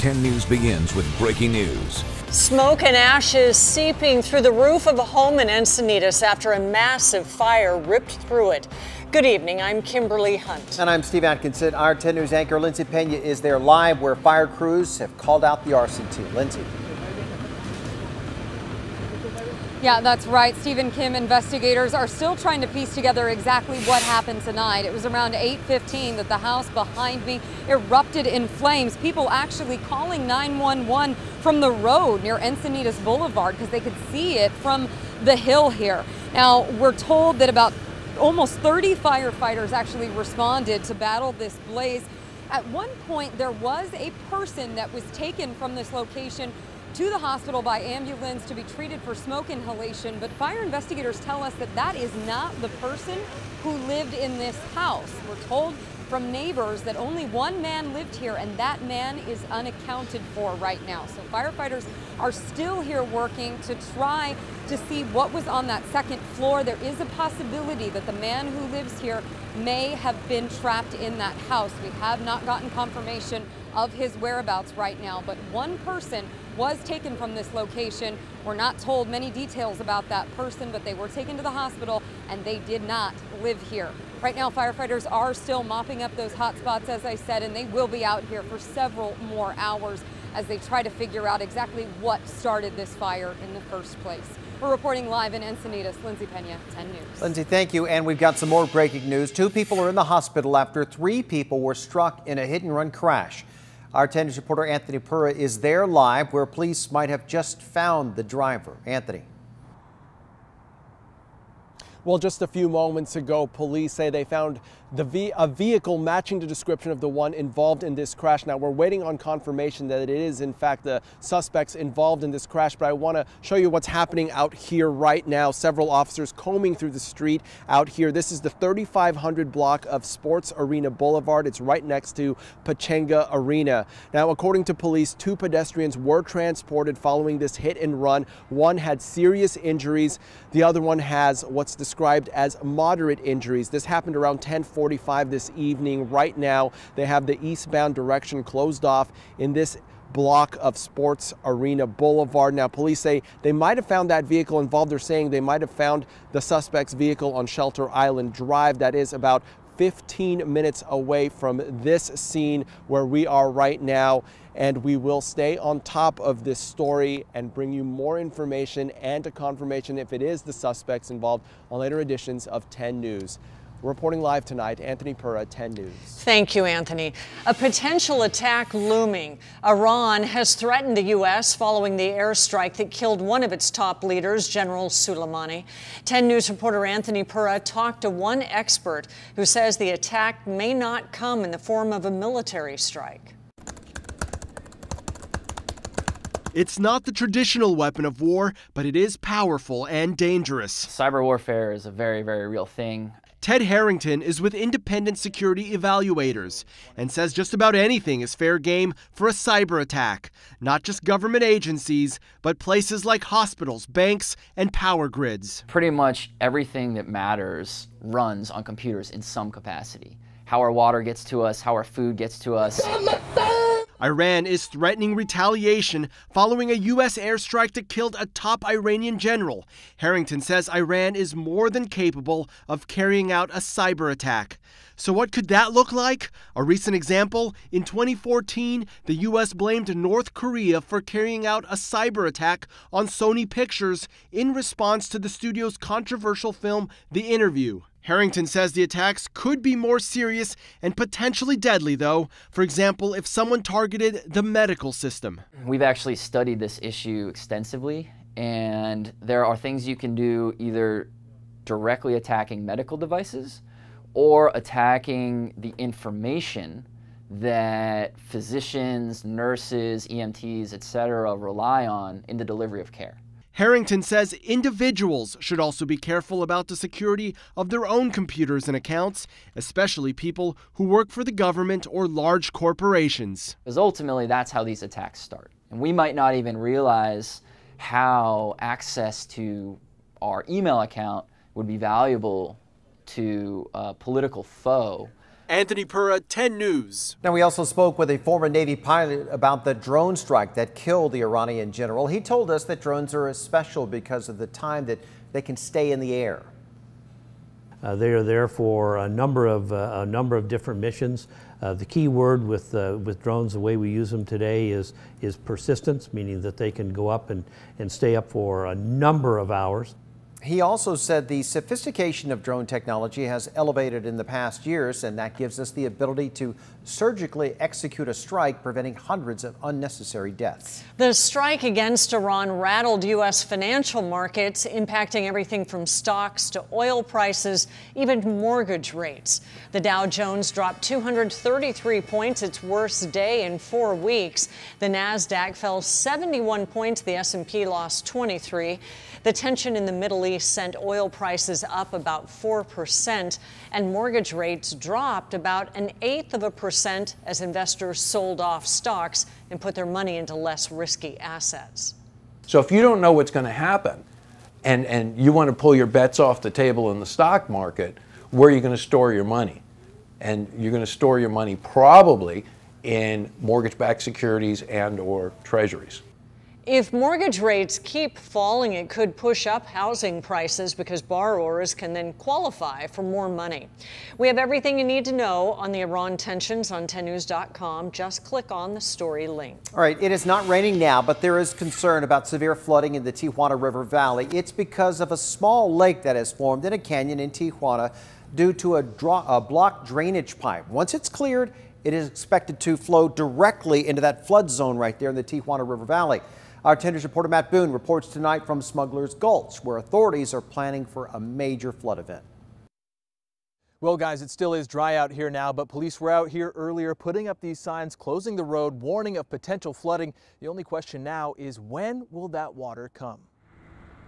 10 News begins with breaking news. Smoke and ashes seeping through the roof of a home in Encinitas after a massive fire ripped through it. Good evening, I'm Kimberly Hunt. And I'm Steve Atkinson. Our 10 News anchor Lindsay Pena is there live where fire crews have called out the arson team. Lindsay. Yeah, that's right. Steve and Kim, investigators are still trying to piece together exactly what happened tonight. It was around 8:15 that the house behind me erupted in flames. People actually calling 911 from the road near Encinitas Boulevard because they could see it from the hill here. Now, we're told that about almost 30 firefighters actually responded to battle this blaze. At one point, there was a person that was taken from this location to the hospital by ambulance to be treated for smoke inhalation, but fire investigators tell us that that is not the person who lived in this house. We're told from neighbors that only one man lived here, and that man is unaccounted for right now. So firefighters are still here working to try to see what was on that second floor. There is a possibility that the man who lives here may have been trapped in that house. We have not gotten confirmation of his whereabouts right now, but one person was taken from this location. We're not told many details about that person, but they were taken to the hospital and they did not live here. Right now, firefighters are still mopping up those hot spots, as I said, and they will be out here for several more hours as they try to figure out exactly what started this fire in the first place. We're reporting live in Encinitas. Lindsay Pena, 10 News. Lindsay, thank you. And we've got some more breaking news. 2 people are in the hospital after 3 people were struck in a hit-and-run crash. Our 10 News reporter Anthony Pura is there live where police might have just found the driver. Anthony. Well, just a few moments ago, police say they found a vehicle matching the description of the one involved in this crash. Now, we're waiting on confirmation that it is, in fact, the suspects involved in this crash, but I want to show you what's happening out here right now. Several officers combing through the street out here. This is the 3500 block of Sports Arena Boulevard. It's right next to Pachanga Arena. Now, according to police, 2 pedestrians were transported following this hit and run. One had serious injuries. The other one has what's described as moderate injuries. This happened around 10:45 this evening. Right now, they have the eastbound direction closed off in this block of Sports Arena Boulevard. Now, police say they might have found that vehicle involved. They're saying they might have found the suspect's vehicle on Shelter Island Drive. That is about 15 minutes away from this scene where we are right now. And we will stay on top of this story and bring you more information and a confirmation if it is the suspects involved on later editions of 10 News. Reporting live tonight, Anthony Pura, 10 News. Thank you, Anthony. A potential attack looming. Iran has threatened the U.S. following the airstrike that killed one of its top leaders, General Soleimani. 10 News reporter Anthony Pura talked to one expert who says the attack may not come in the form of a military strike. It's not the traditional weapon of war, but it is powerful and dangerous. Cyber warfare is a very, very real thing. Ted Harrington is with independent security evaluators and says just about anything is fair game for a cyber attack. Not just government agencies, but places like hospitals, banks, and power grids. Pretty much everything that matters runs on computers in some capacity. How our water gets to us, how our food gets to us. Iran is threatening retaliation following a U.S. airstrike that killed a top Iranian general. Harrington says Iran is more than capable of carrying out a cyber attack. So what could that look like? A recent example, in 2014, the U.S. blamed North Korea for carrying out a cyber attack on Sony Pictures in response to the studio's controversial film, The Interview. Harrington says the attacks could be more serious and potentially deadly, though. For example, if someone targeted the medical system. We've actually studied this issue extensively, and there are things you can do either directly attacking medical devices or attacking the information that physicians, nurses, EMTs, etc. rely on in the delivery of care. Harrington says individuals should also be careful about the security of their own computers and accounts, especially people who work for the government or large corporations. Because ultimately, that's how these attacks start. And we might not even realize how access to our email account would be valuable to a political foe Anthony Pura, 10 News. Now, we also spoke with a former Navy pilot about the drone strike that killed the Iranian general. He told us that drones are special because of the time that they can stay in the air. They are there for a number of different missions. The key word with drones, the way we use them today, is persistence, meaning that they can go up and stay up for a number of hours. He also said the sophistication of drone technology has elevated in the past years, and that gives us the ability to surgically execute a strike, preventing hundreds of unnecessary deaths. The strike against Iran rattled U.S. financial markets, impacting everything from stocks to oil prices, even mortgage rates. The Dow Jones dropped 233 points, its worst day in 4 weeks. The Nasdaq fell 71 points. The S&P lost 23. The tension in the Middle East sent oil prices up about 4%, and mortgage rates dropped about 1/8% as investors sold off stocks and put their money into less risky assets. So if you don't know what's going to happen and you want to pull your bets off the table in the stock market, where are you going to store your money? And you're going to store your money probably in mortgage-backed securities and/or treasuries. If mortgage rates keep falling, it could push up housing prices because borrowers can then qualify for more money. We have everything you need to know on the Iran tensions on 10news.com. Just click on the story link. All right, it is not raining now, but there is concern about severe flooding in the Tijuana River Valley. It's because of a small lake that has formed in a canyon in Tijuana due to a blocked drainage pipe. Once it's cleared, it is expected to flow directly into that flood zone right there in the Tijuana River Valley. Our 10 News reporter Matt Boone reports tonight from Smuggler's Gulch, where authorities are planning for a major flood event. Well, guys, it still is dry out here now, but police were out here earlier putting up these signs, closing the road, warning of potential flooding. The only question now is, when will that water come?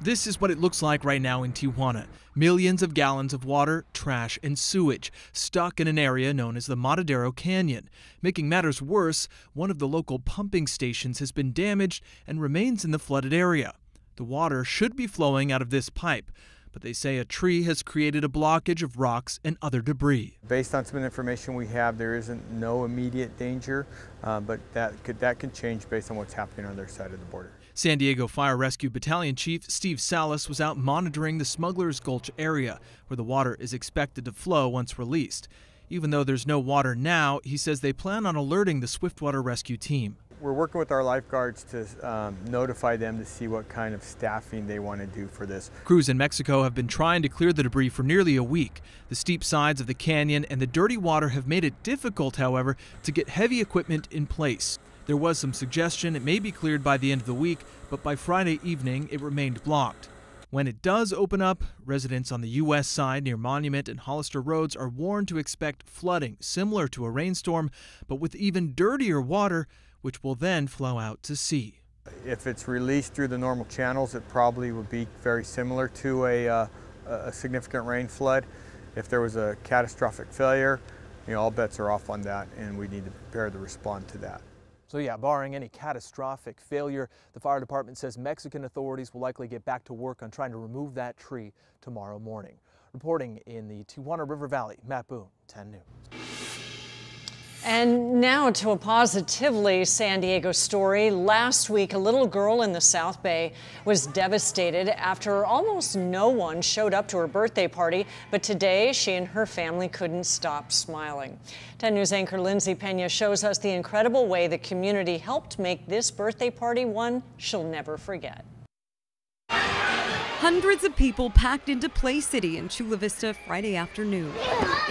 This is what it looks like right now in Tijuana. Millions of gallons of water, trash, and sewage stuck in an area known as the Matadero Canyon. Making matters worse, one of the local pumping stations has been damaged and remains in the flooded area. The water should be flowing out of this pipe, but they say a tree has created a blockage of rocks and other debris. Based on some of the information we have, there isn't no immediate danger, but that could change based on what's happening on their side of the border. San Diego Fire Rescue Battalion Chief Steve Salas was out monitoring the Smuggler's Gulch area, where the water is expected to flow once released. Even though there's no water now, he says they plan on alerting the Swiftwater Rescue Team. We're working with our lifeguards to notify them to see what kind of staffing they want to do for this. Crews in Mexico have been trying to clear the debris for nearly a week. The steep sides of the canyon and the dirty water have made it difficult, however, to get heavy equipment in place. There was some suggestion it may be cleared by the end of the week, but by Friday evening it remained blocked. When it does open up, residents on the U.S. side near Monument and Hollister Roads are warned to expect flooding similar to a rainstorm, but with even dirtier water, which will then flow out to sea. If it's released through the normal channels, it probably would be very similar to a significant rain flood. If there was a catastrophic failure, all bets are off on that, and we need to prepare to respond to that. So yeah, barring any catastrophic failure, the fire department says Mexican authorities will likely get back to work on trying to remove that tree tomorrow morning. Reporting in the Tijuana River Valley, Matt Boone, 10 News. And now to a positively San Diego story. Last week, a little girl in the South Bay was devastated after almost no one showed up to her birthday party. But today, she and her family couldn't stop smiling. 10 News anchor Lindsay Pena shows us the incredible way the community helped make this birthday party one she'll never forget. Hundreds of people packed into Play City in Chula Vista Friday afternoon.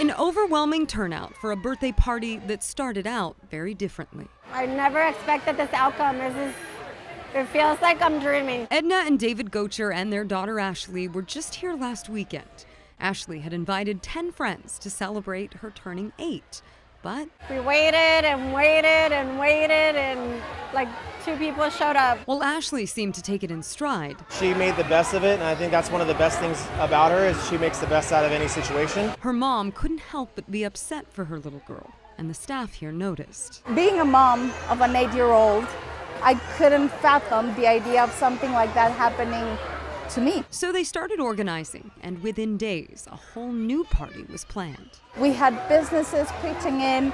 An overwhelming turnout for a birthday party that started out very differently. I never expected this outcome. It feels like I'm dreaming. Edna and David Gocher and their daughter Ashley were just here last weekend. Ashley had invited 10 friends to celebrate her turning 8. But we waited and waited and waited, and like 2 people showed up. Well, Ashley seemed to take it in stride. She made the best of it, and I think that's one of the best things about her is she makes the best out of any situation. Her mom couldn't help but be upset for her little girl, and the staff here noticed. Being a mom of an 8-year-old, I couldn't fathom the idea of something like that happening to me. So they started organizing, and within days, a whole new party was planned. We had businesses pitching in,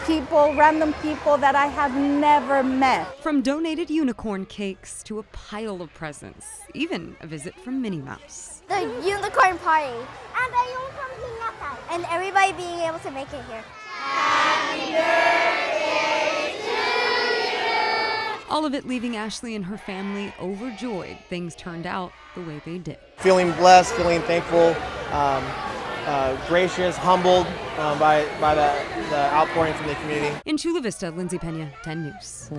people, random people that I have never met. From donated unicorn cakes to a pile of presents, even a visit from Minnie Mouse. The unicorn party. And the unicorn piñata. And everybody being able to make it here. Happy birthday to you! All of it leaving Ashley and her family overjoyed things turned out the way they did. Feeling blessed, feeling thankful, gracious, humbled by the outpouring from the community. In Chula Vista, Lindsay Pena, 10 News.